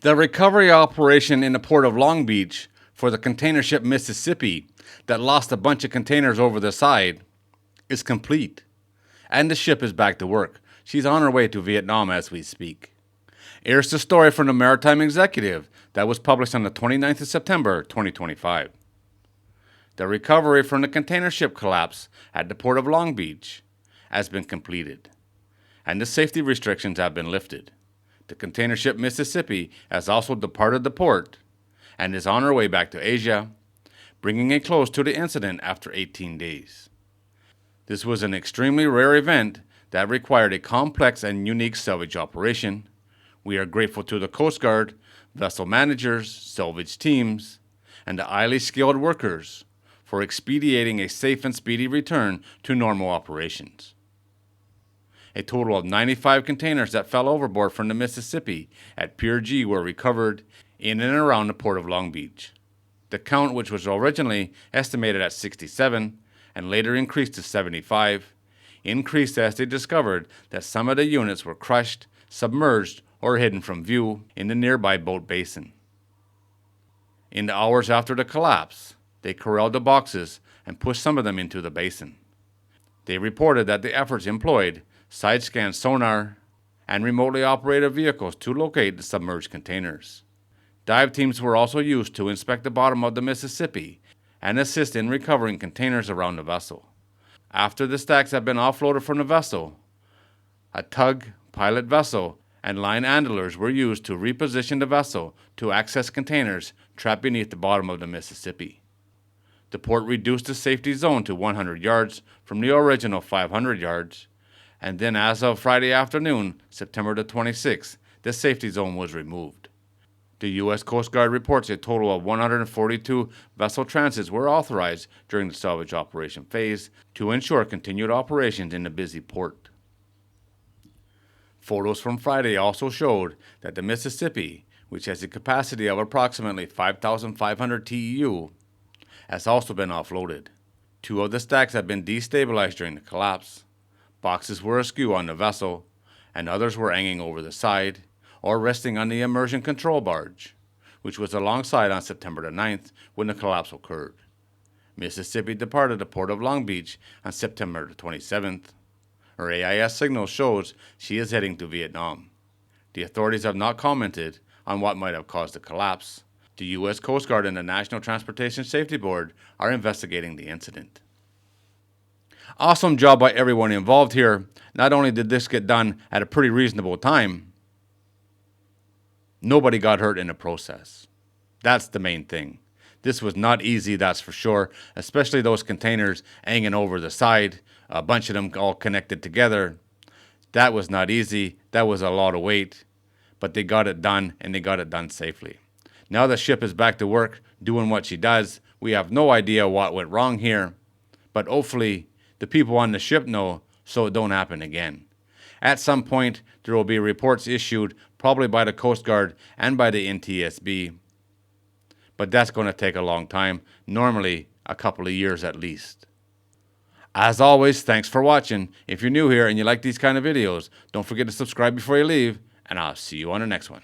The recovery operation in the port of Long Beach for the container ship Mississippi that lost a bunch of containers over the side is complete, and the ship is back to work. She's on her way to Vietnam as we speak. Here's the story from the Maritime Executive that was published on the 29th of September 2025. The recovery from the container ship collapse at the port of Long Beach has been completed, and the safety restrictions have been lifted. The container ship Mississippi has also departed the port and is on her way back to Asia, bringing a close to the incident after 18 days. This was an extremely rare event that required a complex and unique salvage operation. We are grateful to the Coast Guard, vessel managers, salvage teams, and the highly skilled workers for expediting a safe and speedy return to normal operations. A total of 95 containers that fell overboard from the Mississippi at Pier G were recovered in and around the port of Long Beach. The count, which was originally estimated at 67 and later increased to 75, increased as they discovered that some of the units were crushed, submerged, or hidden from view in the nearby boat basin. In the hours after the collapse, they corralled the boxes and pushed some of them into the basin. They reported that the efforts employed side-scan sonar and remotely operated vehicles to locate the submerged containers. Dive teams were also used to inspect the bottom of the Mississippi and assist in recovering containers around the vessel. After the stacks had been offloaded from the vessel, a tug, pilot vessel, and line handlers were used to reposition the vessel to access containers trapped beneath the bottom of the Mississippi. The port reduced the safety zone to 100 yards from the original 500 yards, and then as of Friday afternoon, September the 26th, the safety zone was removed. The U.S. Coast Guard reports a total of 142 vessel transits were authorized during the salvage operation phase to ensure continued operations in the busy port. Photos from Friday also showed that the Mississippi, which has a capacity of approximately 5,500 TEU, has also been offloaded. 2 of the stacks have been destabilized during the collapse. Boxes were askew on the vessel, and others were hanging over the side or resting on the immersion control barge, which was alongside on September the 9th when the collapse occurred. Mississippi departed the port of Long Beach on September the 27th. Her AIS signal shows she is heading to Vietnam. The authorities have not commented on what might have caused the collapse. The U.S. Coast Guard and the National Transportation Safety Board are investigating the incident. Awesome job by everyone involved here. Not only did this get done at a pretty reasonable time, nobody got hurt in the process. That's the main thing. This was not easy, that's for sure, especially those containers hanging over the side, a bunch of them all connected together. That was not easy. That was a lot of weight, but they got it done, and they got it done safely. Now the ship is back to work, doing what she does. We have no idea what went wrong here, but hopefully the people on the ship know so it don't happen again. At some point, there will be reports issued, probably by the Coast Guard and by the NTSB, but that's going to take a long time, normally a couple of years at least. As always, thanks for watching. If you're new here and you like these kind of videos, don't forget to subscribe before you leave, and I'll see you on the next one.